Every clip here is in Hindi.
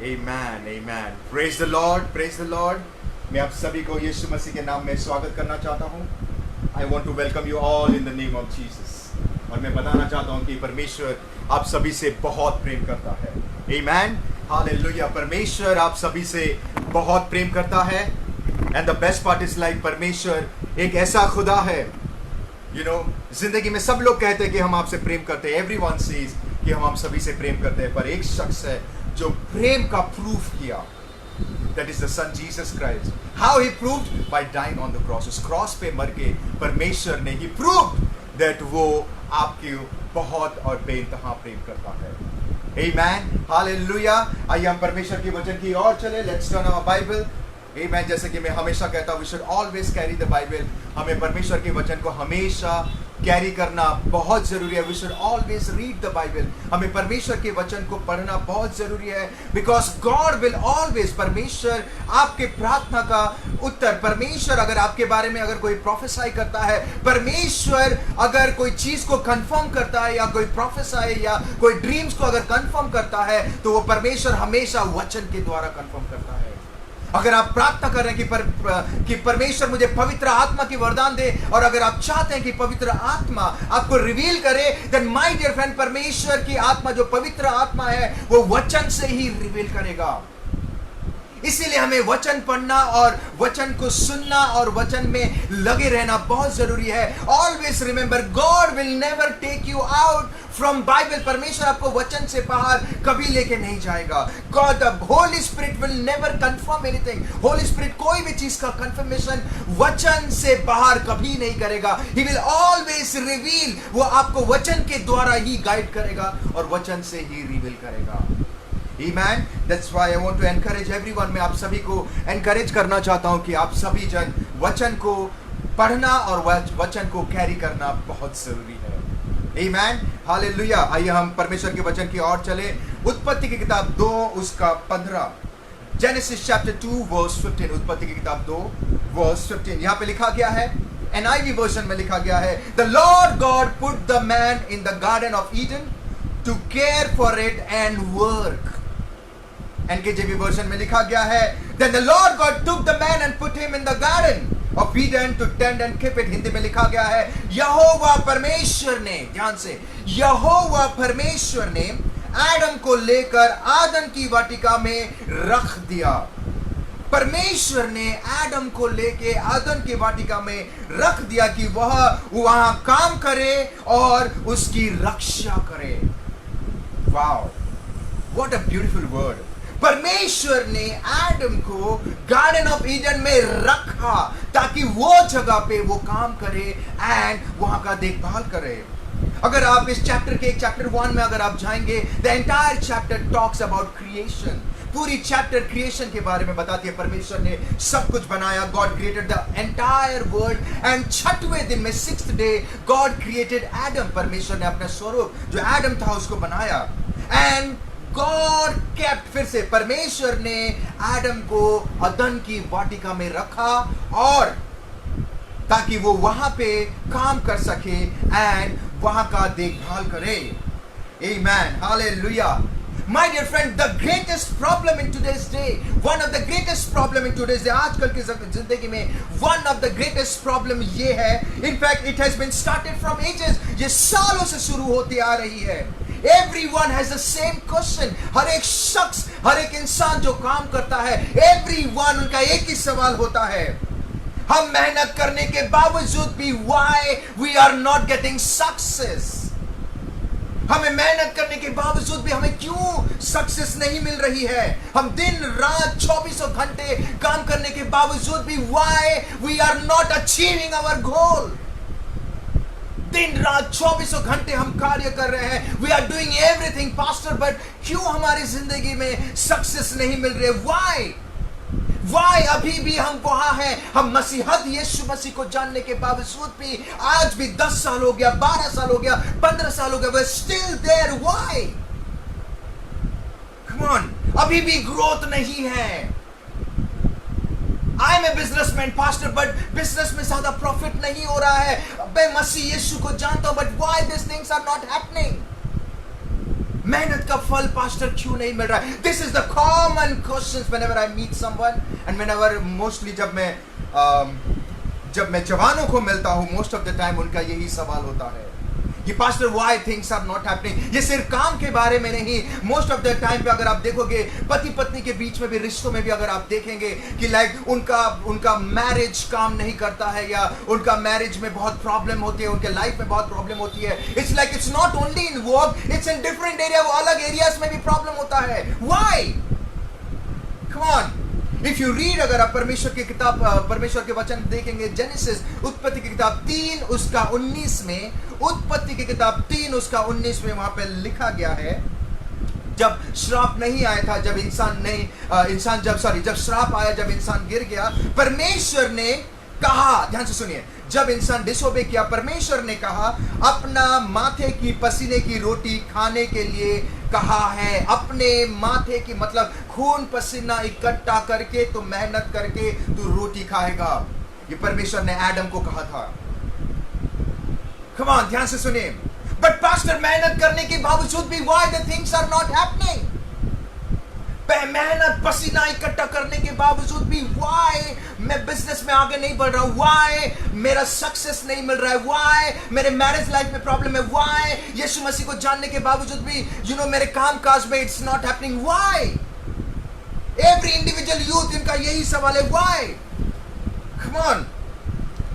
Amen, amen. Praise the Lord, praise the Lord. मैं आप सभी को यीशु मसीह के नाम में स्वागत करना चाहता हूँ. I want to welcome you all in the name of Jesus. और मैं बताना चाहता हूँ कि परमेश्वर आप सभी से बहुत प्रेम करता है. Amen. Hallelujah. परमेश्वर आप सभी से बहुत प्रेम करता है. And the best part is like परमेश्वर एक ऐसा खुदा है. You know, जिंदगी में सब लोग कहते हैं कि हम आपसे प्रेम करते हैं. Everyone says कि हम आप सभी से प्रेम करते हैं. पर एक शख्स है जो प्रेम का प्रूफ किया. That is the Son Jesus Christ. How he proved? By dying on the cross. उस क्रॉस पे मर के परमेश्वर ने ही proved that वो आपकी बहुत और बेइंतहा प्रेम करता है. Amen. Hallelujah. आइए हम परमेश्वर के वचन की ओर चले. Let's turn our Bible. Amen. जैसे कि मैं हमेशा कहता हूँ, we should always carry the Bible. हमें परमेश्वर के वचन को हमेशा कैरी करना बहुत जरूरी है. We should always read the Bible. हमें परमेश्वर के वचन को पढ़ना बहुत जरूरी है. Because God will always, परमेश्वर आपके प्रार्थना का उत्तर, परमेश्वर अगर आपके बारे में अगर कोई प्रोफेसाई करता है, परमेश्वर अगर कोई चीज को कंफर्म करता है या कोई प्रोफेसाई या कोई ड्रीम्स को अगर कंफर्म करता है, तो वो परमेश्वर हमेशा वचन के द्वारा कंफर्म करता है. अगर आप प्रार्थना कर रहे हैं कि परमेश्वर मुझे पवित्र आत्मा की वरदान दे, और अगर आप चाहते हैं कि पवित्र आत्मा आपको रिवील करे, देन माय डियर फ्रेंड, परमेश्वर की आत्मा जो पवित्र आत्मा है वो वचन से ही रिवील करेगा. इसीलिए हमें वचन पढ़ना और वचन को सुनना और वचन में लगे रहना बहुत जरूरी है. Always remember, God will never take you out from Bible. परमेश्वर आपको वचन से बाहर कभी लेके नहीं जाएगा. God the Holy Spirit will never confirm anything. Holy Spirit कोई भी चीज का कंफर्मेशन वचन से बाहर कभी नहीं करेगा. He will always reveal. वो आपको वचन के द्वारा ही गाइड करेगा और वचन से ही रिवील करेगा. Amen. That's why I want to encourage everyone. मैं आप सभी को encourage करना चाहता हूँ कि आप सभी जन वचन को पढ़ना और वचन को कैरी करना बहुत जरूरी है. Amen. Hallelujah. आइए हम परमेश्वर के वचन की ओर चले. उत्पत्ति की किताब 2 उसका 15. Genesis chapter 2 verse 15. उत्पत्ति की किताब 2 verse 15. यहाँ पे लिखा गया है, NIV version में लिखा गया है, The Lord God put the man in the garden of Eden to care for it and work. NKJV version में लिखा गया है, Then the Lord God took the man and put him in the garden of Eden to tend and keep it. Hindi में लिखा गया है, यहोवा परमेश्वर ने, ध्यान से, यहोवा परमेश्वर ने आदम को लेकर आदम की वाटिका में रख दिया. परमेश्वर ने आदम को लेके आदम की वाटिका में रख दिया कि वह वहां काम करे और उसकी रक्षा करे. Wow, what a beautiful word. परमेश्वर ने आदम को गार्डन ऑफ ईडन में रखा ताकि वो जगह पे वो काम करे एंड वहां का देखभाल करे. अगर आप इस चैप्टर के चैप्टर 1 में अगर आप जाएंगे, the entire chapter talks about creation. पूरी चैप्टर क्रिएशन के बारे में बताती है. परमेश्वर ने सब कुछ बनाया. God created the entire world and छठवें दिन में, 6th day, God created Adam. परमेश्वर ने अपना स्वरूप जो एडम था उसको बनाया. एंड गॉड केप्ट, फिर से परमेश्वर ने एडम को अदन की वाटिका में रखा और ताकि वो वहां पे काम कर सके एंड वहां का देखभाल करे. Amen. Hallelujah. My dear friend, the greatest problem in today's day, one of the greatest problem in today's day, आजकल की जिंदगी में one of the greatest problem ये है, in fact it has been started from ages, ये सालों से शुरू होती आ रही है. Everyone has the same question. हर एक शख्स, हर एक इंसान जो काम करता है, everyone उनका एक ही सवाल होता है, हम मेहनत करने के बावजूद भी why we are not getting success. हमें मेहनत करने के बावजूद भी हमें क्यों सक्सेस नहीं मिल रही है. हम दिन रात 24 घंटे काम करने के बावजूद भी why we are not achieving our goal. दिन रात 24 घंटे हम कार्य कर रहे हैं. We are doing everything, pastor, but क्यों हमारी जिंदगी में सक्सेस नहीं मिल रही है? Why अभी भी हम वहां हैं. हम मसीहत यीशु मसीह को जानने के बावजूद भी आज भी 10 साल हो गया, 12 साल हो गया, 15 साल हो गया, we're still there. Why? Come on. अभी भी ग्रोथ नहीं है. I am a businessman, pastor, but business में ज्यादा प्रॉफिट नहीं हो रहा है. मैं मसीह यीशु को जानता हूं, but why these things are not happening? मेहनत का फल पास्टर क्यों नहीं मिल रहा है? This is the common question whenever I meet someone and whenever mostly जब मैं जवानों को मिलता हूं, मोस्ट ऑफ द टाइम उनका यही सवाल होता है कि pastor why things are not happening. ये सिर्फ काम के बारे में नहीं, मोस्ट ऑफ द टाइम पे अगर आप देखोगे पति पत्नी के बीच में भी, रिश्तों में भी अगर आप देखेंगे कि लाइक उनका मैरिज काम नहीं करता है, या उनका मैरिज में बहुत प्रॉब्लम होती है, उनके लाइफ में बहुत प्रॉब्लम होती है। It's like it's not only in work, it's in different area, वो अलग एरियाज में भी प्रॉब्लम होता है। Why? Come on, if you read, अगर आप परमेश्वर की किताब, परमेश्वर के वचन देखेंगे, जेनेसिस, उत्पत्ति की किताब 3 उसका 19 में, उत्पत्ति की किताब 3 उसका 19 में वहां पे लिखा गया है, जब श्राप नहीं आया था, जब जब श्राप आया, जब इंसान गिर गया, परमेश्वर ने कहा, ध्यान से सुनिए, जब इंसान डिसोबे किया, परमेश्वर ने कहा अपना माथे की पसीने की रोटी खाने के लिए कहा है। अपने माथे की मतलब खून पसीना इकट्ठा करके, तो मेहनत करके तू रोटी खाएगा। ये परमेश्वर ने आदम को कहा था। कम ऑन, ध्यान से सुनिए। बट पास्टर, मेहनत करने के बावजूद भी why the things are not happening? मेहनत पसीना इकट्ठा करने के बावजूद भी व्हाई मैं बिजनेस में आगे नहीं बढ़ रहा हूं? व्हाई मेरा सक्सेस नहीं मिल रहा है? व्हाई मेरे मैरिज लाइफ में प्रॉब्लम है? व्हाई यीशु मसीह को जानने के बावजूद भी मेरे काम काज में it's not happening? Why? Every individual youth, इनका यही सवाल है, why? Come on,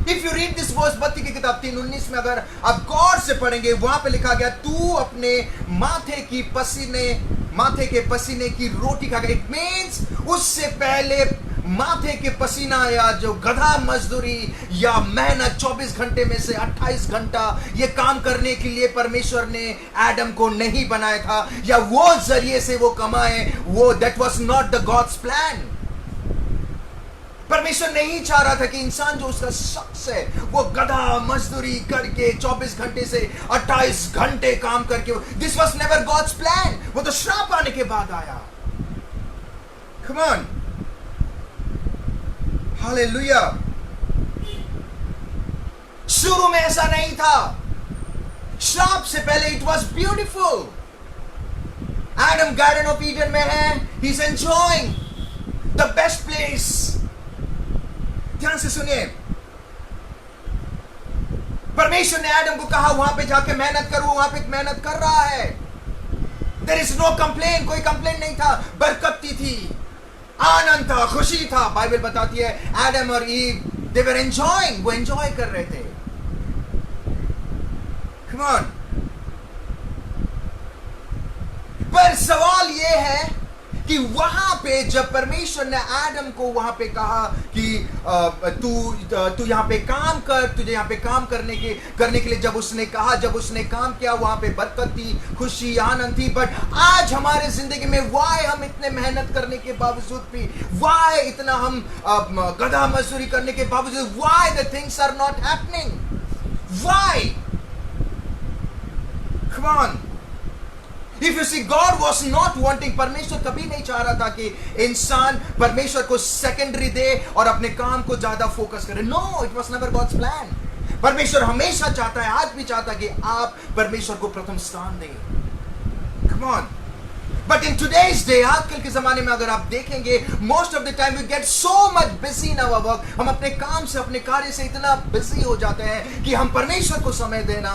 if you read this verse, उत्पत्ति की किताब 3:19 में अगर आप गौर से पढ़ेंगे, वहां पे लिखा गया, तू अपने माथे के पसीने की रोटी खाएगा। इट मीन्स उससे पहले माथे के पसीना या जो गधा मजदूरी या मेहनत 24 घंटे में से 28 घंटा ये काम करने के लिए परमेश्वर ने आदम को नहीं बनाया था, या वो जरिए से वो कमाए, वो that was not the gods plan. परमेश्वर नहीं चाह रहा था कि इंसान जो उसका शख्स है वो गधा मजदूरी करके 24 घंटे से 28 घंटे काम करके, this was never God's plan. वो तो श्राप आने के बाद आया। Come on, hallelujah. शुरू में ऐसा नहीं था, श्राप से पहले it was beautiful. Adam garden of Eden में है, he is enjoying the best place. ध्यान से सुनिए, परमेश्वर ने आदम को कहा वहां पे जाके मेहनत करो, वहां पे मेहनत कर रहा है। देयर इज नो कंप्लेन, कोई कंप्लेन नहीं था, बरकती थी, आनंद था, खुशी था। बाइबल बताती है आदम और ईव दे वर एंजॉयिंग, वो एंजॉय कर रहे थे। कम ऑन, पर सवाल ये है कि वहां पे जब परमेश्वर ने आदम को वहां पे कहा कि तू यहां पे काम कर, तुझे यहां पे काम करने के लिए जब उसने कहा, जब उसने काम किया, वहां पे बरकत थी, खुशी, आनंद थी। बट आज हमारे जिंदगी में व्हाई हम इतने मेहनत करने के बावजूद भी, व्हाई इतना हम गधा मजदूरी करने के बावजूद, why the things are not happening? Why? Come on, If you see, God was not wanting, परमेश्वर कभी नहीं चाह रहा था कि इंसान परमेश्वर को सेकेंडरी दे और अपने काम को ज्यादा फोकस करे। No, it was never God's plan. परमेश्वर हमेशा चाहता है, आज भी चाहता है कि आप परमेश्वर को प्रथम स्थान दें। Come on. But in today's day, आजकल के जमाने में अगर आप देखेंगे, most of the time we get so much busy in our work. हम अपने काम से, अपने कार्य से इतना बिजी हो जाते हैं कि हम परमेश्वर को समय देना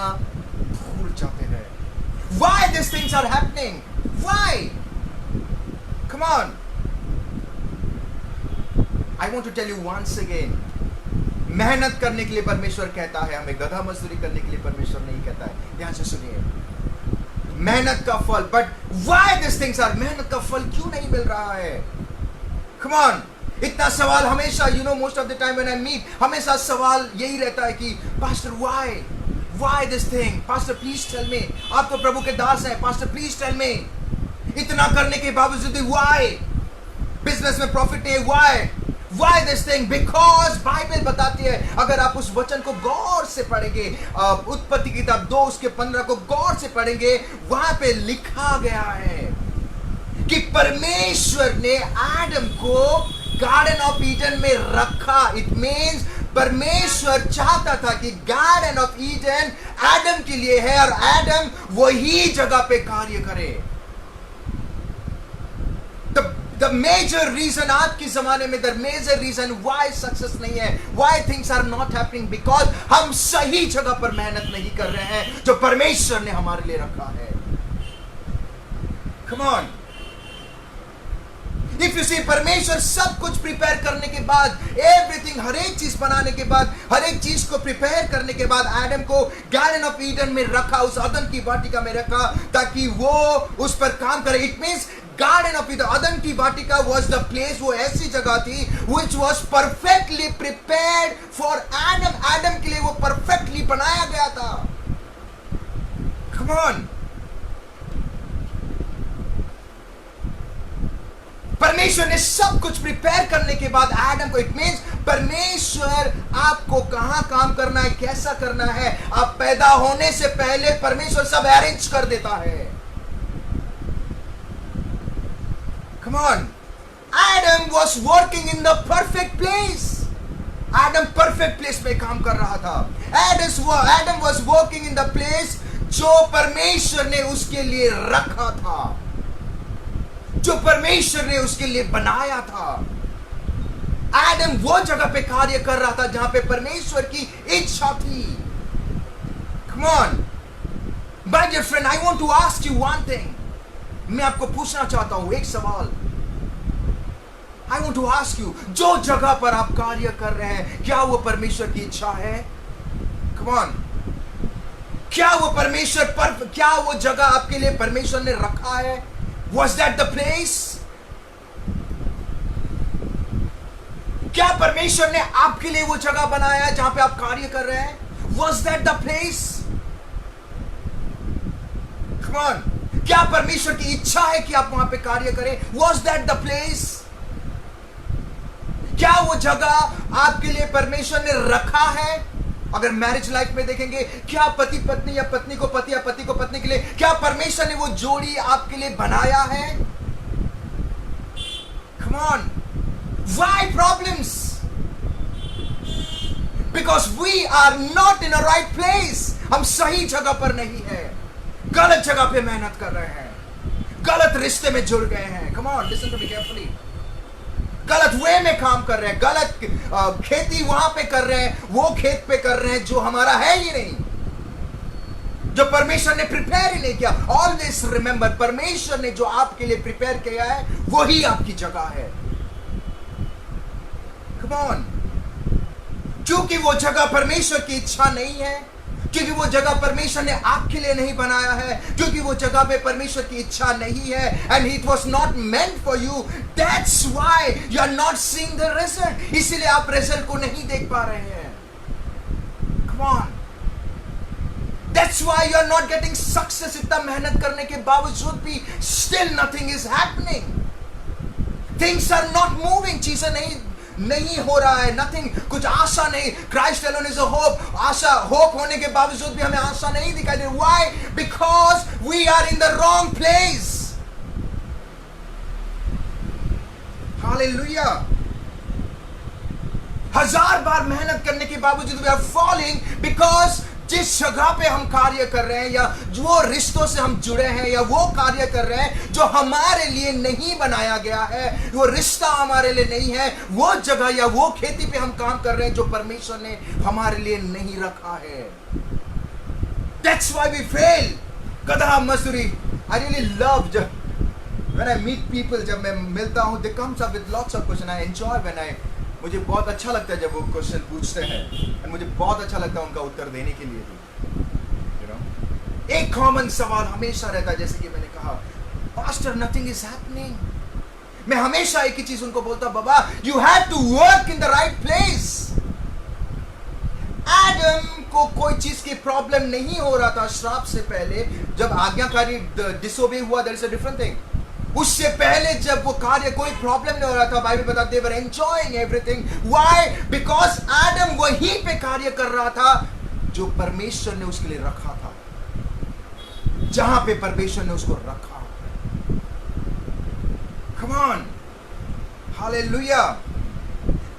भूल जाते हैं। Why these things are happening? Why? Come on. I want to tell you once again. मेहनत करने के लिए परमेश्वर कहता है, हमें गधा मजदूरी करने के लिए परमेश्वर नहीं कहता है। ध्यान से सुनिए, मेहनत का फल। But why these things are? मेहनत का फल क्यों नहीं मिल रहा है? Come on. इतना सवाल हमेशा, most of the time when I meet, हमेशा सवाल यही रहता है कि pastor why? Why this thing? Pastor, please tell me. आप तो प्रभु के दास हैं, Pastor, please tell me. इतना करने के बावजूद why? बिजनेस में प्रॉफिट नहीं है, why? Why this thing? Because Bible बताती है, अगर आप उस वचन को गौर से पढ़ेंगे, उत्पत्ति की किताब 2 उसके 15 को गौर से पढ़ेंगे, वहां पे लिखा गया है कि परमेश्वर ने आदम को गार्डन ऑफ ईडन में रखा। इट मीन्स परमेश्वर चाहता था कि गार्डन ऑफ ईडन आदम के लिए है और आदम वही जगह पे कार्य करे। द मेजर रीजन आज के जमाने में, the major reason why success नहीं है, why things are not happening, because हम सही जगह पर मेहनत नहीं कर रहे हैं जो परमेश्वर ने हमारे लिए रखा है। Come on, if you see, परमेश्वर सब कुछ प्रिपेयर करने के बाद, एवरीथिंग, हर एक चीज बनाने के बाद, हर एक चीज को प्रिपेयर करने के बाद आदम को गार्डन ऑफ ईडन में रखा, उस अदन की वाटिका में रखा ताकि वो उस पर काम करे। It means garden of Eden, अदन की वाटिका वाज द प्लेस, वो ऐसी जगह थी which was perfectly prepared for Adam. आदम के लिए वो परफेक्टली बनाया गया था। कम ऑन, परमेश्वर ने सब कुछ प्रिपेयर करने के बाद आदम को, इट मींस परमेश्वर आपको कहां काम करना है, कैसा करना है, आप पैदा होने से पहले परमेश्वर सब अरेंज कर देता है। Come on, Adam was working in the perfect place. आदम परफेक्ट प्लेस में काम कर रहा था। Adam was working in the place जो परमेश्वर ने उसके लिए रखा था, जो परमेश्वर ने उसके लिए बनाया था। आदम वो जगह पे कार्य कर रहा था जहां पे परमेश्वर की इच्छा थी। Come on, my dear friend, I want to ask you one thing. मैं आपको पूछना चाहता हूं एक सवाल। I want to ask you, जो जगह पर आप कार्य कर रहे हैं, क्या वो परमेश्वर की इच्छा है? Come on, क्या वो परमेश्वर पर, क्या वो जगह आपके लिए परमेश्वर ने रखा है? Was that the place? क्या परमेश्वर ने आपके लिए वो जगह बनाया है जहां पे आप कार्य कर रहे हैं? Was that the place? Come on, क्या परमेश्वर की इच्छा है कि आप वहां पे कार्य करें? Was that the place? क्या वो जगह आपके लिए परमेश्वर ने रखा है? अगर मैरिज लाइफ में देखेंगे, क्या पति पत्नी या पत्नी को पति या पति को पत्नी के लिए, क्या परमेश्वर ने वो जोड़ी आपके लिए बनाया है? Come on, why problems? Because we are not in a right place. हम सही जगह पर नहीं है, गलत जगह पे मेहनत कर रहे हैं, गलत रिश्ते में जुड़ गए हैं। Come on, listen to me carefully. गलत वे में काम कर रहे हैं, गलत खेती वहां पे कर रहे हैं, वो खेत पे कर रहे हैं जो हमारा है ही नहीं, जो परमेश्वर ने प्रिपेयर ही नहीं किया। ऑलवेज रिमेंबर, परमेश्वर ने जो आपके लिए प्रिपेयर किया है वही आपकी जगह है। कम ऑन, क्योंकि वो जगह परमेश्वर की इच्छा नहीं है, क्योंकि वो जगह परमेश्वर ने आपके लिए नहीं बनाया है, क्योंकि वो जगह पे परमेश्वर की इच्छा नहीं है, and it was not meant for you, that's why you are not seeing the result. इसीलिए आप रिजल्ट को नहीं देख पा रहे हैं। Come on, that's why you are not getting success. इतना मेहनत करने के बावजूद भी still nothing is happening. Things are not moving. चीजें नहीं हो रहा है, नथिंग, कुछ आशा नहीं। Christ alone is a hope, आशा, होप होने के बावजूद भी हमें आशा नहीं दिखाई दे। Why? Because we are in the wrong place. Hallelujah. हजार बार मेहनत करने के बावजूद वी आर फॉलिंग बिकॉज जिस जगह पे हम कार्य कर रहे हैं, या जो रिश्तों से हम जुड़े हैं, या वो कार्य कर रहे हैं जो हमारे लिए नहीं बनाया गया है, वो रिश्ता हमारे लिए नहीं है, वो जगह या वो खेती पे हम काम कर रहे हैं जो परमेश्वर ने हमारे लिए नहीं रखा है। That's why we fail. गधा मजदूरी। I really love when I meet people, जब मैं मिलता हूँ, they comes up with lots of questions. I enjoy when मुझे बहुत अच्छा लगता है जब वो क्वेश्चन पूछते हैं, और मुझे बहुत अच्छा लगता है उनका उत्तर देने के लिए भी। एक कॉमन सवाल हमेशा रहता है, जैसे कि मैंने कहा, पास्टर नथिंग इज हैपनिंग। मैं हमेशा एक ही चीज उनको बोलता, बाबा you have to work in the right place. आदम को कोई चीज की प्रॉब्लम नहीं हो रहा था श्राप से पहले, जब आज्ञाकारी डिसोबे हुआ, that is a different thing. उससे पहले जब वो कार्य कोई प्रॉब्लम नहीं हो रहा था, बाइबल बताते दे वर एंजॉयिंग एवरीथिंग। व्हाई? बिकॉज आदम वहीं पे कार्य कर रहा था जो परमेश्वर ने उसके लिए रखा था, जहां पे परमेश्वर ने उसको रखा। कम ऑन, हालेलुया।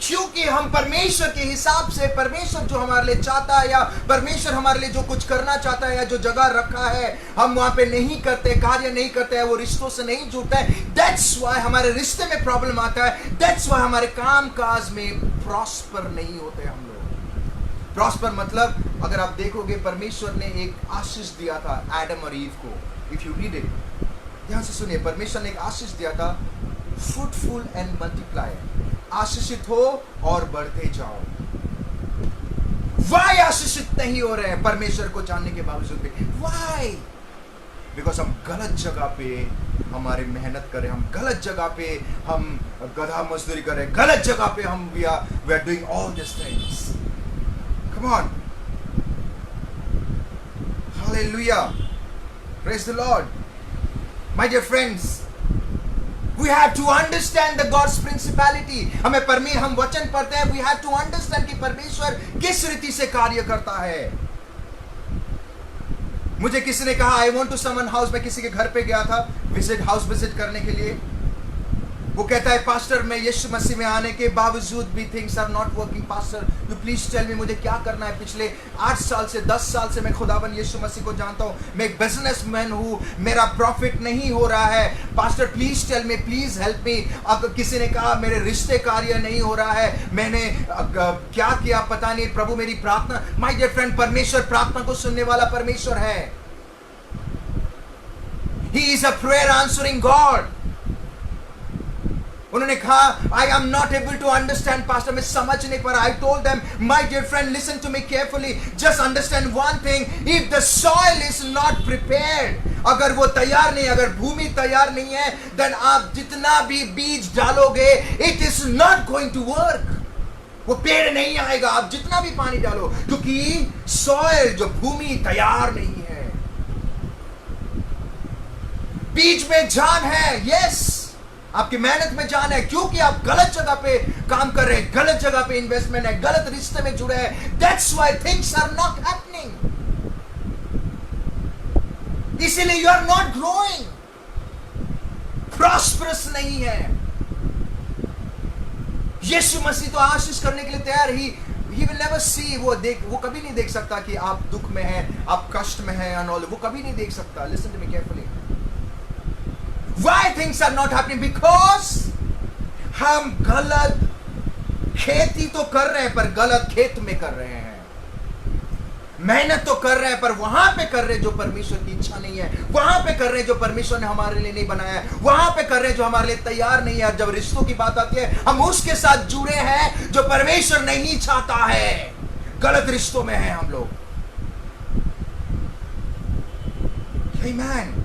क्योंकि हम परमेश्वर के हिसाब से, परमेश्वर जो हमारे लिए चाहता है, या परमेश्वर हमारे लिए जो कुछ करना चाहता है, या जो जगह रखा है, हम वहां पे नहीं करते, कार्य नहीं करते हैं, वो रिश्तों से नहीं जुड़ते हैं। दैट्स वाई हमारे रिश्ते में प्रॉब्लम आता है। दैट्स वाई हमारे काम काज में प्रॉस्पर नहीं होते हम लोग। प्रॉस्पर मतलब, अगर आप देखोगे, परमेश्वर ने एक आशीष दिया था एडम और ईव को। इफ यू रीड इट, ध्यान से सुनिए, परमेश्वर ने एक आशीष दिया था, फ्रूटफुल एंड मल्टीप्लाई, आशीषित हो और बढ़ते जाओ। वाई आशीषित नहीं हो रहे हैं परमेश्वर को जानने के बावजूद भी? वाई? बिकॉज हम गलत जगह पे हमारी मेहनत करें, हम गलत जगह पे हम गधा मजदूरी करें, गलत जगह पे हम we are doing all this things. Come on, hallelujah, praise the Lord. My dear friends, we have to understand the God's principality. हम वचन पढ़ते हैं, we have to understand कि परमेश्वर किस रीति से कार्य करता है। मुझे किसी ने कहा, I went to someone house, मैं किसी के घर पे गया था हाउस विजिट करने के लिए। वो कहता है, पास्टर मैं यीशु मसीह में आने के बावजूद भी things are not working. Pastor you please tell me, मुझे क्या करना है? पिछले 8 साल से 10 साल से मैं खुदावन यीशु मसीह को जानता हूँ, मैं एक बिजनेसमैन हूँ, मेरा प्रॉफिट नहीं हो रहा है। Pastor please tell me, please help me. अब किसी ने कहा, मेरे रिश्ते कार्य नहीं हो रहा है, मैंने क्या किया पता नहीं, प्रभु मेरी प्रार्थना। माय डियर फ्रेंड, परमेश्वर प्रार्थना को सुनने वाला परमेश्वर है। He is a prayer answering God. उन्होंने कहा, I am not able to understand pastor, मैं समझ नहीं पा रहा। I told them, my dear friend listen to me carefully, just understand one thing, if the soil is not prepared, अगर वो तैयार नहीं, अगर भूमि तैयार नहीं है, देन आप जितना भी बीज डालोगे, it is not going to work. वो पेड़ नहीं आएगा, आप जितना भी पानी डालो, क्योंकि सॉइल, जो भूमि तैयार नहीं है। बीज में जान है, यस, आपकी मेहनत में जान है, क्योंकि आप गलत जगह पे काम कर रहे हैं, गलत जगह पे इन्वेस्टमेंट है, गलत रिश्ते में जुड़े हैं। That's why things are not happening. इसीलिए you are not growing, prosperous नहीं है। यीशु मसीह तो आशीष करने के लिए तैयार ही विल नेवर सी, वो कभी नहीं देख सकता कि आप दुख में हैं, आप कष्ट में हैं, एंड ऑल, वो कभी नहीं देख सकता। Listen to me carefully. Why things are not happening? Because हम गलत खेती तो कर रहे हैं, पर गलत खेत में कर रहे हैं। मेहनत तो कर रहे हैं, पर वहां पे कर रहे हैं जो परमेश्वर की इच्छा नहीं है, वहां पे कर रहे हैं जो परमेश्वर ने हमारे लिए नहीं बनाया है, वहां पे कर रहे हैं जो हमारे लिए तैयार नहीं है। जब रिश्तों की बात आती है, हम उसके साथ जुड़े हैं जो परमेश्वर नहीं चाहता है। गलत रिश्तों में हैं हम लोग। Amen.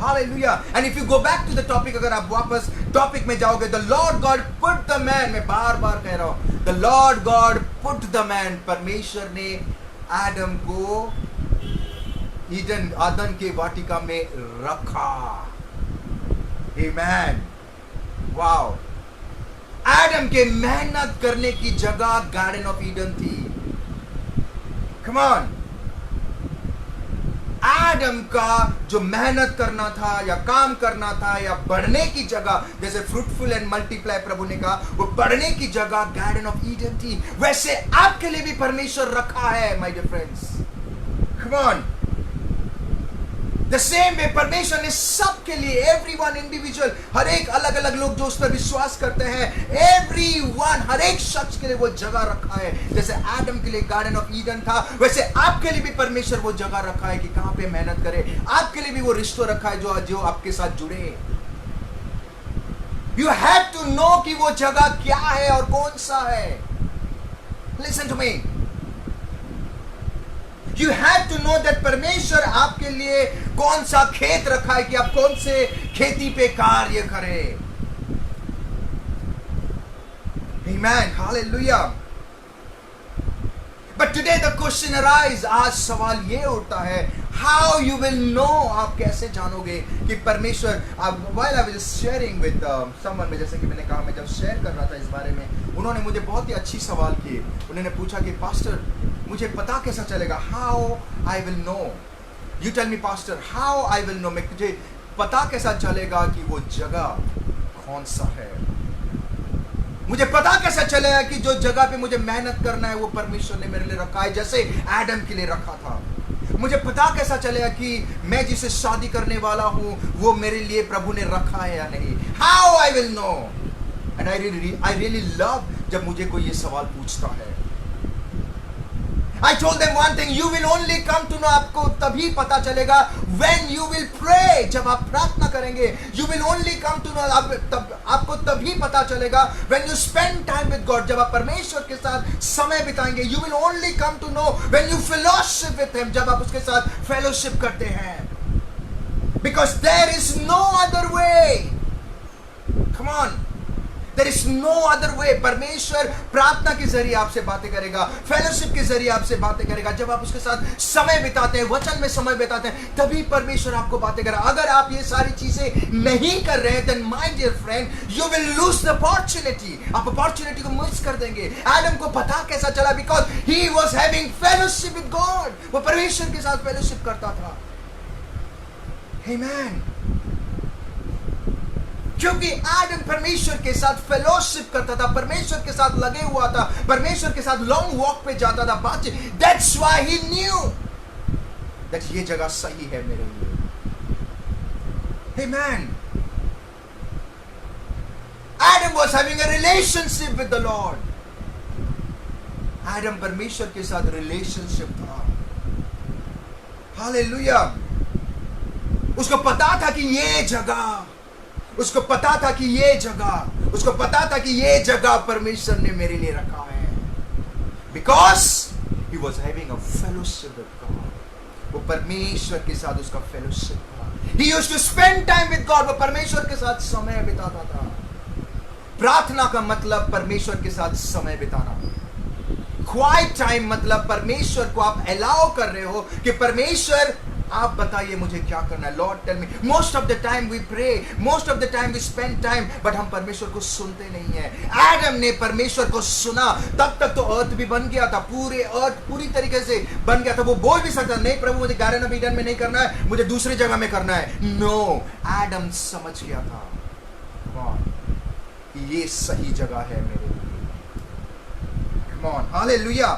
Hallelujah. And if you go back to the topic, अगर आप वापस टॉपिक में जाओगे, the Lord God put the man, मैं बार बार कह रहा हूं, the Lord God put the man, परमेश्वर ने आदम को आदम के वाटिका में रखा। Amen. Wow. आदम के मेहनत करने की जगह गार्डन ऑफ ईडन थी। Come on. आदम का जो मेहनत करना था, या काम करना था, या बढ़ने की जगह, जैसे फ्रूटफुल एंड मल्टीप्लाई प्रभु ने कहा, वो बढ़ने की जगह गार्डन ऑफ ईडन थी। वैसे आपके लिए भी परमेश्वर रखा है, my dear friends. Come on, the same way परमेश्वर ने सबके लिए, एवरीवन इंडिविजुअल, हर एक अलग अलग लोग जो उस पर विश्वास करते हैं, एवरीवन, हर एक शख्स के लिए वो जगह रखा है। जैसे आदम के लिए गार्डन ऑफ ईडन था, वैसे आपके लिए भी परमेश्वर वो जगह रखा है कि कहां पे मेहनत करें। आपके लिए भी वो रिश्तों रखा है जो आपके साथ जुड़े। यू हैव टू नो कि वो जगह क्या है और कौन सा है। Listen to me, You have to know that परमेश्वर आपके लिए कौन सा खेत रखा है कि आप कौन से खेती पे कार्य करें। Amen. Hallelujah. But today the question arises, आज सवाल ये उठता है, how you will know, आप कैसे जानोगे कि परमेश्वर। While I was sharing with someone, में जैसे कि मैंने कहा, मैं जब शेयर कर रहा था इस बारे में, उन्होंने मुझे बहुत ही अच्छी सवाल किए। उन्होंने पूछा कि पास्टर मुझे पता कैसा चलेगा, how I will know, you tell me pastor, how I will know, मुझे पता कैसा चलेगा कि वो जगह कौन सा है। मुझे पता कैसा चलेगा कि जो जगह पे मुझे मेहनत करना है वो परमेश्वर ने मेरे लिए रखा है, जैसे एडम के लिए रखा था। मुझे पता कैसा चलेगा कि मैं जिसे शादी करने वाला हूं वो मेरे लिए प्रभु ने रखा है या नहीं। How I will know? And I really love जब मुझे कोई ये सवाल पूछता है। I told them one thing, you will only come to know, आपको तभी पता चलेगा when you will pray, जब आप प्रार्थना करेंगे। You will only come to know, आपको तभी पता चलेगा when you spend time with God, जब आप परमेश्वर के साथ समय बिताएंगे। You will only come to know when you fellowship with Him, जब आप उसके साथ fellowship करते हैं। Because there is no other way. Come on. There is no other way. परमेश्वर प्रार्थना के जरिए आपसे बातें करेगा, फेलोशिप के जरिए आपसे बातें करेगा। जब आप उसके साथ समय बिताते हैं, वचन में समय बिताते हैं, तभी परमेश्वर आपको बातें करेगा। अगर आप ये सारी चीजें नहीं कर रहे हैं, then my dear friend, you will lose the opportunity. आप अपॉर्चुनिटी को मिस कर देंगे। एडम को पता कैसा चला? Because he was having fellowship with God. वो परमेश्वर के साथ फेलोशिप करता था। Amen. क्योंकि आदम परमेश्वर के साथ फेलोशिप करता था, परमेश्वर के साथ लगे हुआ था, परमेश्वर के साथ लॉन्ग वॉक पे जाता था, बातचीत। That's why he knew that ये जगह सही है मेरे लिए। Amen. Adam was having a relationship with the Lord. आदम परमेश्वर के साथ रिलेशनशिप था। हालेलुया। उसको पता था कि ये जगह, उसको पता था कि ये जगह, उसको पता था कि ये जगह परमेश्वर ने मेरे लिए रखा है। Because he was having a fellowship with God. वो परमेश्वर के साथ उसका फेलोशिप था। He used to spend time with God. वो परमेश्वर के साथ समय बिताता था। प्रार्थना का मतलब परमेश्वर के साथ समय बिताना। Quiet time मतलब परमेश्वर को आप अलाउ कर रहे हो कि परमेश्वर आप बताइए मुझे क्या करना है। Lord tell me. Most of the time we pray, most of the time we spend time, but हम परमेश्वर को सुनते नहीं है। एडम ने परमेश्वर को सुना, तब तक तो अर्थ भी बन गया था, पूरे अर्थ पूरी तरीके से बन गया था। वो बोल भी सकता नहीं प्रभु मुझे गार्डन ऑफ ईडन में नहीं करना है, मुझे दूसरी जगह में करना है। नो, एडम समझ गया था कि ये सही जगह है मेरे लिए। कम on, hallelujah.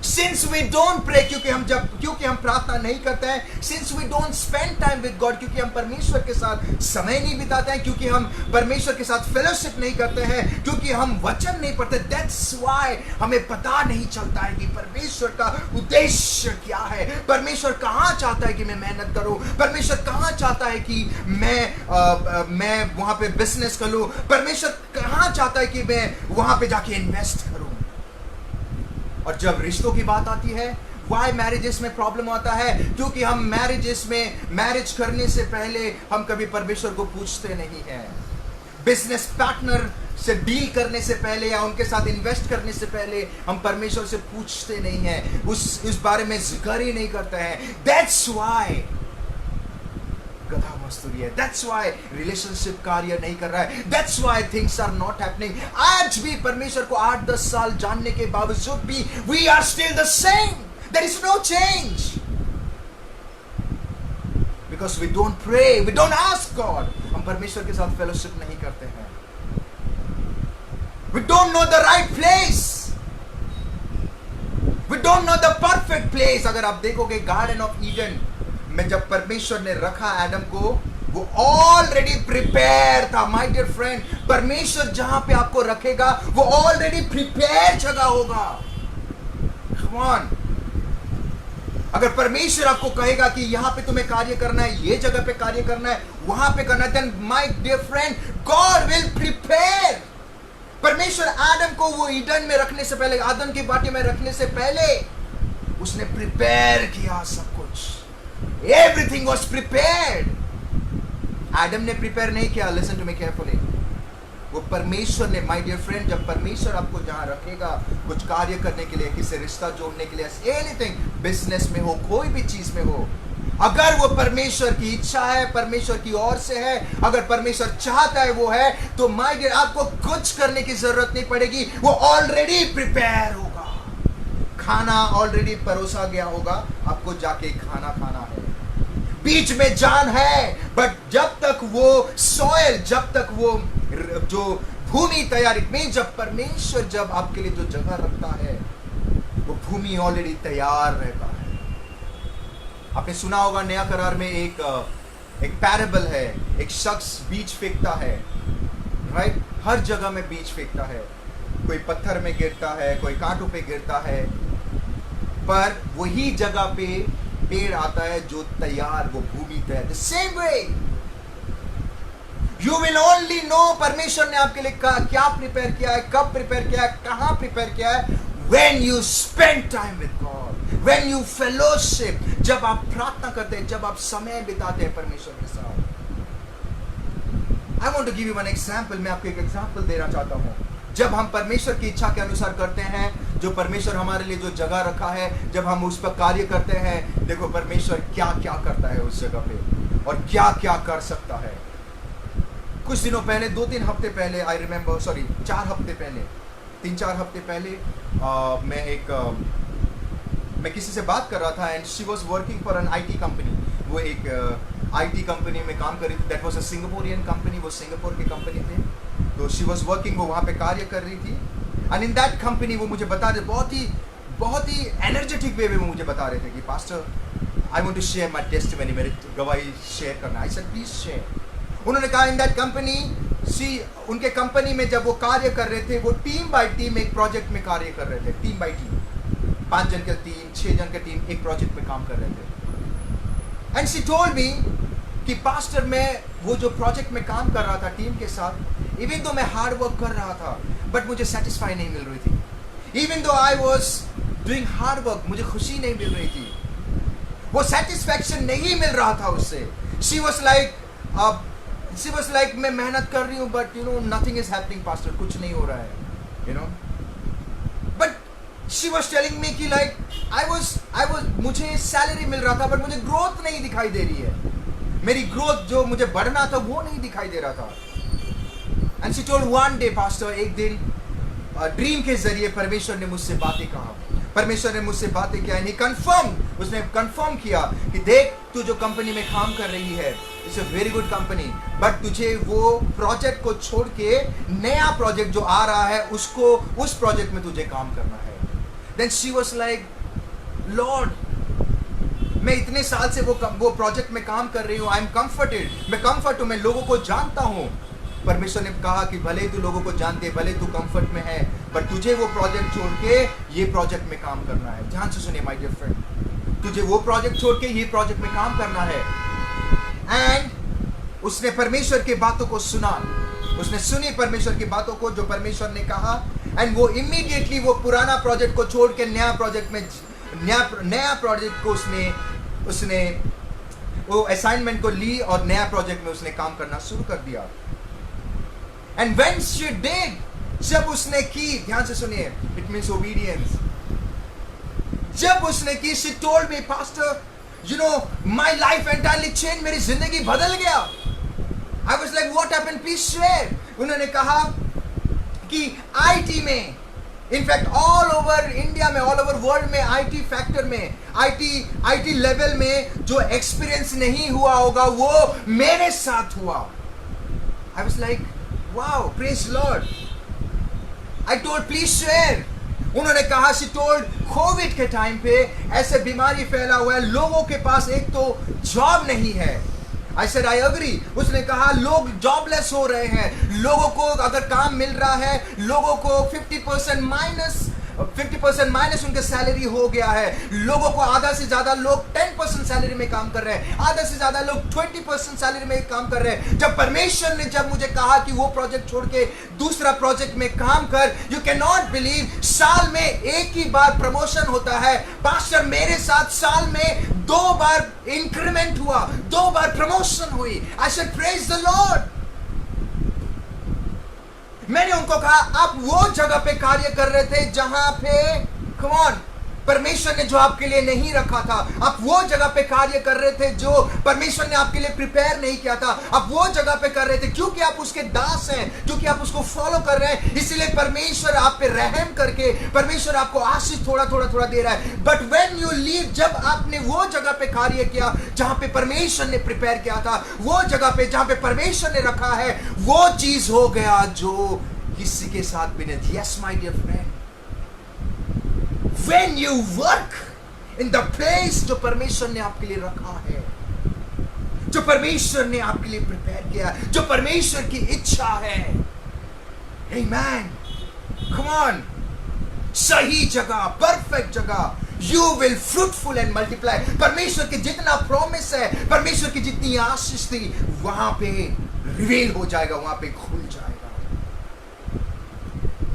Since we don't pray, क्योंकि हम प्रार्थना नहीं करते हैं, since we don't spend time with God, क्योंकि हम परमेश्वर के साथ समय नहीं बिताते हैं, क्योंकि हम परमेश्वर के साथ फेलोशिप नहीं करते हैं, क्योंकि हम वचन नहीं पढ़ते, that's why हमें पता नहीं चलता है कि परमेश्वर का उद्देश्य क्या है। परमेश्वर कहाँ चाहता है कि मैं मेहनत करूं, परमेश्वर कहाँ चाहता है कि मैं वहां पे बिजनेस करूं, परमेश्वर कहाँ चाहता है कि मैं वहां पे जाके इन्वेस्ट करूं। और जब रिश्तों की बात आती है, वाई मैरिजेस में प्रॉब्लम आता है, क्योंकि हम मैरिज करने से पहले हम कभी परमेश्वर को पूछते नहीं हैं। बिजनेस पार्टनर से डील करने से पहले या उनके साथ इन्वेस्ट करने से पहले हम परमेश्वर से पूछते नहीं हैं, उस बारे में जिक्र ही नहीं करते हैं। दैट्स वाई गधा मस्तूरी है। That's why रिलेशनशिप कार्य नहीं कर रहा है। That's why things are not happening. आज भी परमेश्वर को 8-10 साल जानने के बावजूद भी we are still the same. There is no change. Because we don't pray, we don't ask God. हम परमेश्वर के साथ फेलोशिप नहीं करते हैं। We don't know the right place. We don't know the perfect place. अगर आप देखोगे गार्डन ऑफ ईडन में जब परमेश्वर ने रखा एडम को, वो ऑलरेडी प्रिपेयर था। माय डियर फ्रेंड, परमेश्वर जहां पे आपको रखेगा वो ऑलरेडी प्रिपेयर जगह होगा। Come on. अगर परमेश्वर आपको कहेगा कि यहां पे तुम्हें कार्य करना है, ये जगह पे कार्य करना है, वहां पे करना है, then my dear friend, God will prepare. परमेश्वर आदम को वो ईडन में रखने से पहले, आदम की बाटी में रखने से पहले उसने प्रिपेयर किया सब कुछ। Everything was prepared. आदम ने प्रिपेयर नहीं किया। Listen to me carefully. वो परमेश्वर ने, my dear friend, जब परमेश्वर आपको जहां रखेगा कुछ कार्य करने के लिए, किसी रिश्ता जोड़ने के लिए, anything, बिजनेस में हो, कोई भी चीज में हो, अगर वो परमेश्वर की इच्छा है, परमेश्वर की ओर से है, अगर परमेश्वर चाहता है वो है, तो my dear, आपको कुछ करने की जरूरत नहीं पड़ेगी। वो ऑलरेडी प्रिपेयर होगा। खाना ऑलरेडी परोसा गया होगा, आपको जाके खाना खाना है। बीच में जान है, बट जब तक वो सॉइल, जब तक वो जो भूमि तैयार, में जब परमेश्वर जब आपके लिए जो जगह रखता है वो भूमि ऑलरेडी तैयार रहता है। आपने सुना होगा नया करार में एक पैराबल है, एक शख्स बीज फेंकता है, राइट? हर जगह में बीज फेंकता है, कोई पत्थर में गिरता है, कोई कांटों पे गिरता है, पर वही जगह पे पेड़ आता है जो तैयार, वो भूमि तैयार। The same way you will only know परमेश्वर ने आपके लिए क्या प्रिपेयर किया है, कब प्रिपेयर किया है, कहां प्रिपेयर किया है, when you spend time with God, when you fellowship, जब आप प्रार्थना करते हैं, जब आप समय बिताते हैं परमेश्वर के साथ। I want to give you one example, मैं आपको एक एग्जाम्पल देना चाहता हूं। जब हम परमेश्वर की इच्छा के अनुसार करते हैं, जो परमेश्वर हमारे लिए जो जगह रखा है, जब हम उस पर कार्य करते हैं, देखो परमेश्वर क्या क्या करता है उस जगह पे और क्या क्या कर सकता है। कुछ दिनों पहले, 2-3 हफ्ते पहले, आई रिमेम्बर, सॉरी 4 हफ्ते पहले, 3-4 हफ्ते पहले मैं किसी से बात कर रहा था and she was working for an IT company. वो एक आईटी कंपनी में काम कर रही थी। That was a Singaporean company, वो सिंगापुर की कंपनी थे। तो शी वाज वर्किंग, वो वहाँ पे कार्य कर रही थी। एंड इन दैट कंपनी वो मुझे बता रहे, बहुत ही एनर्जेटिक वे में मुझे बता रहे थे कि pastor I want to share my testimony, मेरी गवाही शेयर करना। I said please share. उन्होंने कहा इन दैट कंपनी, उनके कंपनी में जब वो कार्य कर रहे थे, वो टीम बाय टीम एक प्रोजेक्ट में कार्य कर रहे थे, टीम बाय टीम, 5 जन का टीम, 6 जन का टीम एक प्रोजेक्ट में काम कर रहे थे। एंड शी टोल्ड मी कि पास्टर, मैं वो जो प्रोजेक्ट में काम कर रहा था टीम के साथ, इवन दो मैं हार्ड वर्क कर रहा था, बट मुझे सेटिस्फाई नहीं मिल रही थी। Even though I was doing hard work, मुझे खुशी नहीं मिल रही थी, वो सेटिस्फैक्शन नहीं मिल रहा था उससे। शी वाज लाइक मैं मेहनत कर रही हूँ, but you know nothing is happening pastor, कुछ नहीं हो रहा है, you know. But she was telling me कि लाइक आई वाज मुझे सैलरी मिल रहा था, बट मुझे ग्रोथ नहीं दिखाई दे रही है, मेरी ग्रोथ जो मुझे बढ़ना था वो नहीं दिखाई दे रहा था। And she told one day, pastor, एक दिन ड्रीम के जरिए परमेश्वर ने मुझसे बातें कहा, परमेश्वर ने मुझसे बातें किया। एंड ही कंफर्म, उसने कंफर्म किया कि देख, तू जो कंपनी में काम कर रही है, it's a very good company, but तुझे वो प्रोजेक्ट को छोड़ के नया प्रोजेक्ट जो आ रहा है उसको, उस प्रोजेक्ट में तुझे काम करना है। Then she was like, Lord, मैं इतने साल से वो प्रोजेक्ट में काम कर रही हूँ, आई एम कंफर्टेड, मैं कंफर्ट हूँ, मैं लोगों को जानता हूँ। परमेश्वर ने कहा कि भले ही तू लोगों को जानते, भले तू कंफर्ट में है, बट तुझे वो प्रोजेक्ट छोड़ के ये प्रोजेक्ट में काम करना है। ध्यान से सुनिए माय डियर फ्रेंड, तुझे वो प्रोजेक्ट छोड़ के ये प्रोजेक्ट में काम करना है। एंड उसने परमेश्वर की बातों को सुना, उसने सुनी परमेश्वर की बातों को, जो परमेश्वर ने कहा, एंड वो इमीडिएटली वो पुराना प्रोजेक्ट को छोड़ के नया प्रोजेक्ट में, नया प्रोजेक्ट को उसने वो असाइनमेंट को ली और नया प्रोजेक्ट में उसने काम करना शुरू कर दिया। एंड व्हेन शी डिड, जब उसने की, ध्यान से सुनिए, इट मींस ओबीडियंस, जब उसने की, she told me, pastor, you know my life entirely change, मेरी जिंदगी बदल गया। I was like, what happened, please share. उन्होंने कहा कि आईटी में, इनफैक्ट ऑल ओवर इंडिया में, ऑल ओवर वर्ल्ड में, आईटी फैक्टर में, आईटी लेवल में जो एक्सपीरियंस नहीं हुआ होगा वो मेरे साथ हुआ। I was like, wow, praise Lord. I told please share. उन्होंने कहा, शी टोल्ड, कोविड के टाइम पे ऐसे बीमारी फैला हुआ है, लोगों के पास एक तो जॉब नहीं है। I said I agree. उसने कहा लोग जॉबलेस हो रहे हैं, लोगों को अगर काम मिल रहा है, लोगों को 50% माइनस उनके सैलरी हो गया है, लोगों को आधा से ज्यादा लोग 10% सैलरी में काम कर रहे हैं, आधा से ज्यादा लोग 20% सैलरी में काम कर रहे हैं। जब परमेश्वर ने जब मुझे कहा कि वो प्रोजेक्ट छोड़ के दूसरा प्रोजेक्ट में काम कर, यू कैन नॉट बिलीव, साल में एक ही बार प्रमोशन होता है। पास्टर, मेरे साथ साल में 2 बार इंक्रीमेंट हुआ, 2 बार प्रमोशन हुई। I said praise the Lord. मैंने उनको कहा, आप वो जगह पे कार्य कर रहे थे जहां पे, कम ऑन, परमेश्वर ने जो आपके लिए नहीं रखा था, आप वो जगह पे कार्य कर रहे थे जो परमेश्वर ने आपके लिए प्रिपेयर नहीं किया था, आप वो जगह पे कर रहे थे क्योंकि आप उसके दास हैं, क्योंकि आप उसको फॉलो कर रहे हैं, इसलिए परमेश्वर आप पे रहम करके, परमेश्वर आपको आशीष थोड़ा थोड़ा दे रहा है। बट व्हेन यू लीव, जब आपने वो जगह पे कार्य किया जहां पे परमेश्वर ने प्रिपेयर किया था, वो जगह पे जहां पे परमेश्वर ने रखा है, वो चीज हो गया जो किसी के साथ भी नहीं। Yes my dear friend, when you work in the place जो परमेश्वर ने आपके लिए रखा है, जो परमेश्वर ने आपके लिए प्रिपेयर किया, जो परमेश्वर की इच्छा है, आमेन, कम ऑन, सही जगह, परफेक्ट जगह, you will fruitful and multiply. परमेश्वर के जितना प्रॉमिस है, परमेश्वर की जितनी आशीष थी, वहां पे रिवील हो जाएगा, वहां पे खुल जाएगा।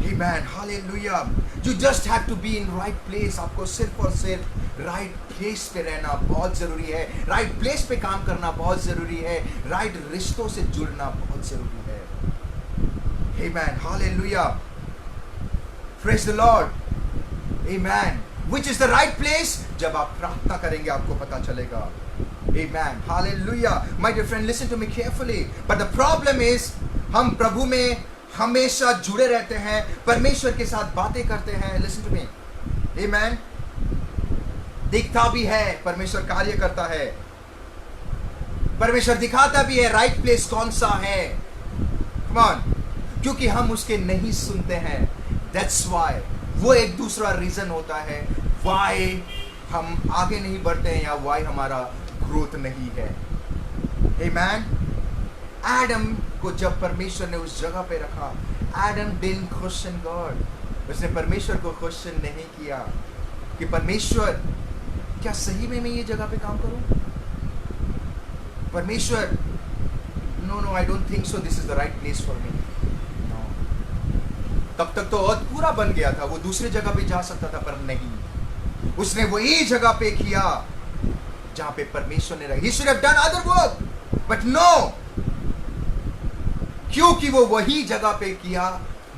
Amen, hallelujah. You just have to be in right place. आपको सिर्फ और सिर्फ राइट प्लेस पे रहना बहुत जरूरी है, राइट प्लेस पे काम करना बहुत जरूरी है, राइट रिश्तों से जुड़ना बहुत जरूरी है। Amen, hallelujah, praise the Lord. Amen. Which is the right place? जब आप प्रार्थना करेंगे आपको पता चलेगा। Amen. Hallelujah. My dear friend, listen to me carefully. But the problem is, हम प्रभु में हमेशा जुड़े रहते हैं, परमेश्वर के साथ बातें करते हैं। Listen to me. Amen. दिखता भी है, परमेश्वर कार्य करता है, परमेश्वर दिखाता भी है राइट प्लेस कौन सा है। Come on. क्योंकि हम उसके नहीं सुनते हैं। That's why. वो एक दूसरा रीजन होता है वाई हम आगे नहीं बढ़ते हैं या वाई हमारा ग्रोथ नहीं है। आमेन। एडम को जब परमेश्वर ने उस जगह पे रखा, एडम डिडंट क्वेश्चन गॉड। उसने परमेश्वर को क्वेश्चन नहीं किया कि परमेश्वर क्या सही में मैं ये जगह पे काम करूं? परमेश्वर, no I don't think so, this is the right place for me. तब तक तो अर्थ पूरा बन गया था, वो दूसरी जगह भी जा सकता था, पर नहीं, उसने वही जगह पे किया जहां पे परमेश्वर ने रखा। He should have done other work, but no, क्योंकि वो वही जगह पे किया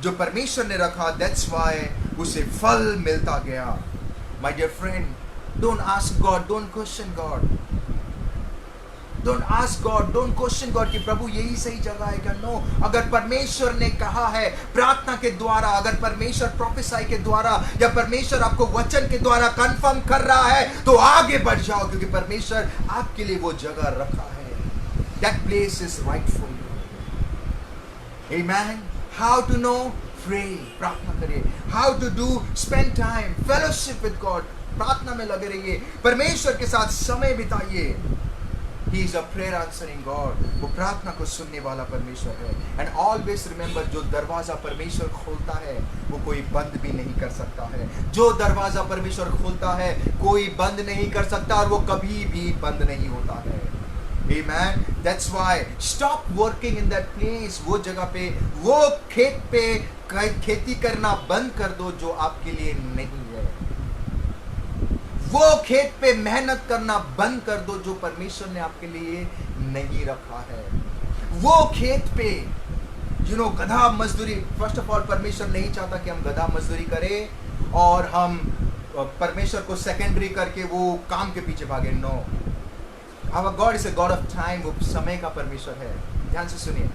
जो परमेश्वर ने रखा। That's why उसे फल मिलता गया। My dear friend, don't ask God, don't question God, don't ask God, don't question God कि प्रभु यही सही जगह है क्या? नो, अगर परमेश्वर ने कहा है प्रार्थना के द्वारा, अगर परमेश्वर प्रोफेसाई के द्वारा या परमेश्वर आपको वचन के द्वारा कंफर्म कर रहा है, तो आगे बढ़ जाओ, क्योंकि परमेश्वर आपके लिए वो जगह रखा है। That place is right for you. Amen. How to know? Pray. प्रार्थना करिए। How to do? Spend time, fellowship with God. प्रार्थना में लगे रहिए, परमेश्वर के साथ समय बिताइए। He is a prayer answering God. वो प्रार्थना को सुनने वाला परमेश्वर है। And always remember, जो दरवाजा परमेश्वर खोलता है वो कोई बंद भी नहीं कर सकता है। जो दरवाजा परमेश्वर खोलता है कोई बंद नहीं कर सकता, और वो कभी भी बंद नहीं होता है। Amen. That's why stop working in that place. वो जगह पे, वो खेत पे खेती करना बंद कर दो जो आपके लिए नहीं है। वो खेत पे मेहनत करना बंद कर दो जो परमेश्वर ने आपके लिए नहीं रखा है। वो खेत पे गधा मजदूरी, फर्स्ट ऑफ ऑल परमेश्वर नहीं चाहता कि हम गधा मजदूरी करें और हम परमेश्वर को सेकेंडरी करके वो काम के पीछे भागे। No, our God is a God of time. वो समय का परमेश्वर है। ध्यान से सुनिए,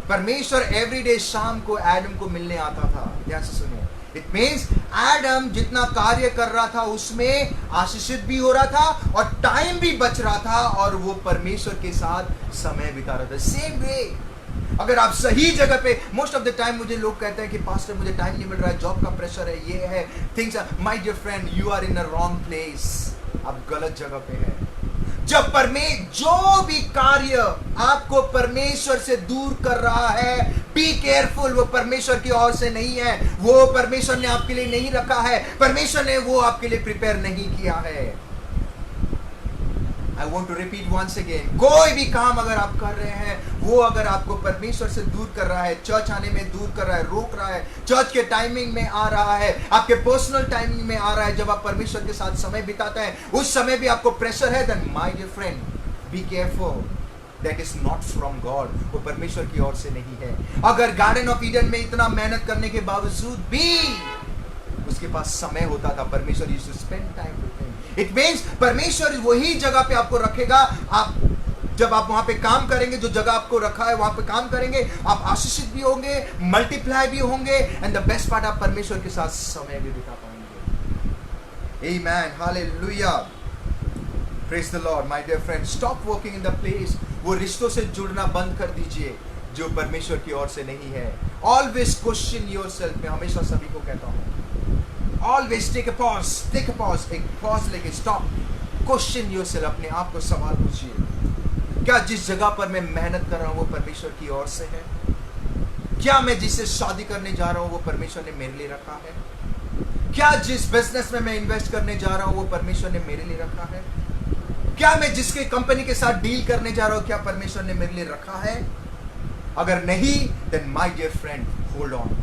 परमेश्वर एवरीडे शाम को एडम को मिलने आता था। ध्यान से सुनिए, इट मीन्स एडम जितना कार्य कर रहा था उसमें आशीषित भी हो रहा था और टाइम भी बच रहा था, और वो परमेश्वर के साथ समय बिता रहा था। सेम वे, अगर आप सही जगह पे, मोस्ट ऑफ द टाइम मुझे लोग कहते हैं कि पास्टर मुझे टाइम नहीं मिल रहा है, जॉब का प्रेशर है, ये है, things. My dear friend, you are in a wrong place. आप गलत जगह पे हैं। जब जो भी कार्य आपको परमेश्वर से दूर कर रहा है, बी केयरफुल, वो परमेश्वर की ओर से नहीं है, वो परमेश्वर ने आपके लिए नहीं रखा है, परमेश्वर ने वो आपके लिए प्रिपेयर नहीं किया है। I want to repeat once again, कोई भी काम अगर आप कर रहे हैं, वो अगर आपको परमेश्वर से दूर कर रहा है, चर्च आने में दूर कर रहा है, रोक रहा है, चर्च के टाइमिंग में आ रहा है, आपके पर्सनल टाइमिंग में आ रहा है, जब आप परमेश्वर के साथ समय बिताते हैं उस समय भी आपको प्रेशर है, then my dear friend, be careful, that is not from God, वो परमेश्वर की ओर से नहीं है। अगर गार्डन ऑफ ईडन में इतना मेहनत करने के बावजूद भी उसके पास समय होता था, परमेश्वर used to spend time with him. It means परमेश्वर वही जगह पे आपको रखेगा। आप जब आप वहां पे काम करेंगे, जो जगह आपको रखा है वहां पे काम करेंगे, आप आशीषित भी होंगे, मल्टीप्लाई भी होंगे, एंड द बेस्ट पार्ट, आप परमेश्वर के साथ समय भी बिता पाएंगे। Amen. Hallelujah. Praise the Lord. My dear friend, stop working in the place. वो रिश्तों से जुड़ना बंद कर दीजिए जो परमेश्वर की ओर से नहीं है। ऑलवेज क्वेश्चन योरसेल्फ, मैं हमेशा सभी को कहता हूँ, ऑलवेज टेक अ पॉज, एक पॉज लेके स्टॉप, क्वेश्चन योरसेल्फ, अपने आप को सवाल पूछिए, क्या जिस जगह पर मैं मेहनत कर रहा हूँ वो परमेश्वर की ओर से है? क्या मैं जिससे शादी करने जा रहा हूँ वो परमेश्वर ने मेरे लिए रखा है? क्या जिस बिजनेस में मैं इन्वेस्ट करने जा रहा हूँ वो परमेश्वर ने मेरे लिए रखा है? क्या मैं जिसके कंपनी के साथ डील करने जा रहा हूँ क्या परमेश्वर ने मेरे लिए रखा है? अगर नहीं, then my dear friend, hold on,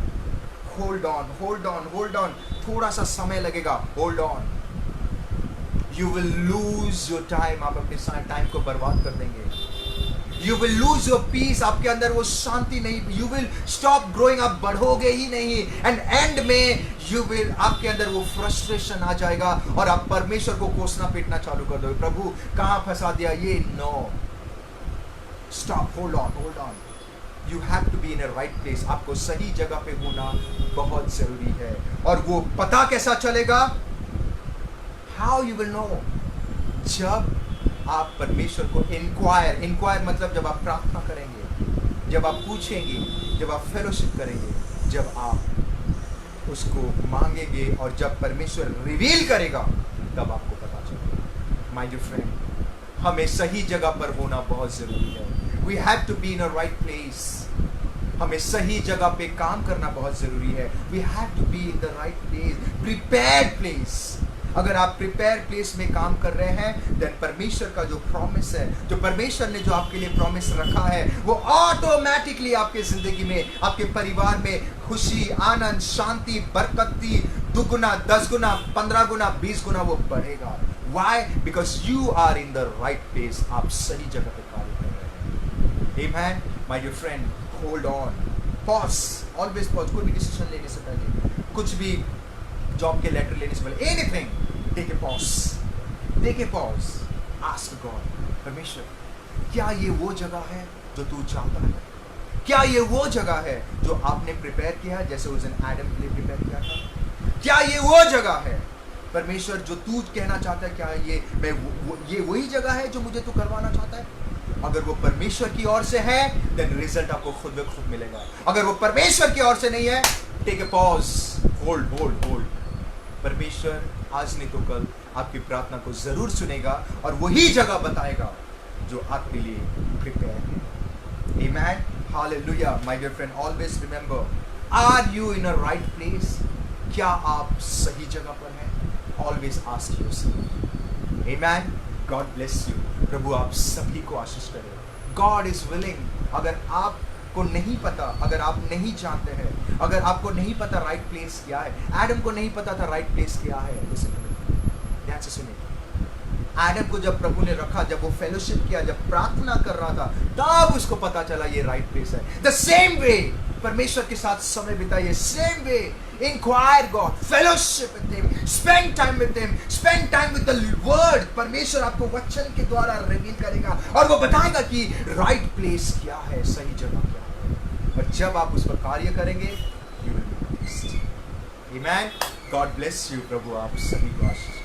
hold on, hold on, hold on. थोड़ा सा समय लगेगा, hold on. You will lose your time, आप अपने टाइम को बर्बाद कर देंगे। You will lose your peace, आपके अंदर वो शांति नहीं, यू विल स्टॉप ग्रोइंग, आप बढ़ोगे ही नहीं। एंड एंड में यू विल, आपके अंदर वो फ्रस्ट्रेशन आ जाएगा और आप परमेश्वर को कोसना पीटना चालू कर दोगे, प्रभु कहां फंसा दिया ये। No, stop, hold on, hold on. You have to be in a right place, आपको सही जगह पे होना बहुत जरूरी है। और वो पता कैसा चलेगा? How you will know? जब आप परमेश्वर को इंक्वायर मतलब जब आप प्रार्थना करेंगे, जब आप पूछेंगे, जब आप फेलोशिप करेंगे, जब आप उसको मांगेंगे और जब परमेश्वर रिवील करेगा तब आपको पता चलेगा। माय डियर फ्रेंड, हमें सही जगह पर होना बहुत जरूरी है। We have to be in a right place, हमें सही जगह पे काम करना बहुत जरूरी है। We have to be in the right place, prepared place. अगर आप प्रिपेयर प्लेस में काम कर रहे हैं, देन परमेश्वर का जो प्रॉमिस है, जो परमेश्वर ने जो आपके लिए प्रॉमिस रखा है, वो ऑटोमेटिकली आपके जिंदगी में, आपके परिवार में खुशी, आनंद, शांति, बरकती, दुगुना, 10 गुना, 15 गुना, 20 गुना वो बढ़ेगा। Why? Because you are in the right place. आप सही जगह पे कार्य कर रहे हैं। Amen, my dear friend, hold on, pause, always pause। कोई भी डिसीजन लेने से पहले, कुछ भी जॉब के लेटर लेने से पहले, anything, take a pause, take a pause, ask God, परमेश्वर क्या ये वो जगह है जो तू चाहता है? क्या ये वो जगह है जो आपने प्रिपेयर किया है, जैसे उस दिन एडम के लिए प्रिपेयर किया था? क्या ये वो जगह है परमेश्वर जो तू कहना चाहता है? क्या ये ये वही जगह है जो मुझे तू करवाना चाहता है? अगर वो परमेश्वर की ओर से है, देन रिजल्ट आपको खुद ब खुद मिलेगा। अगर वो परमेश्वर की ओर से नहीं है, take a pause, hold hold hold. परमेश्वर आज नहीं तो कल आपकी प्रार्थना को जरूर सुनेगा और वही जगह बताएगा जो आपके लिए प्रिपेयर है। Amen, hallelujah. My dear friend, always remember, are you in a right place? क्या आप सही जगह पर हैं? Always ask yourself. Amen, God bless you. प्रभु आप सभी को आशीष करे। God is willing. अगर आपको नहीं पता, अगर आप नहीं जानते हैं, अगर आपको नहीं पता राइट प्लेस क्या है, एडम को नहीं पता था राइट प्लेस क्या है, ध्यान से सुनिए। एडम को जब प्रभु ने रखा, जब वो फेलोशिप किया, जब प्रार्थना कर रहा था, तब उसको पता चला ये राइट प्लेस है। द सेम वे परमेश्वर के साथ समय बिताइए, same way inquire God, fellowship with him, spend time with him, spend time with the word. परमेश्वर आपको वचन के द्वारा रिवील करेगा और वो बताएगा कि राइट प्लेस क्या है, सही जगह क्या है। और जब आप उस पर कार्य करेंगे, you will be blessed. Amen, God bless you. प्रभु आप सभी को आशीष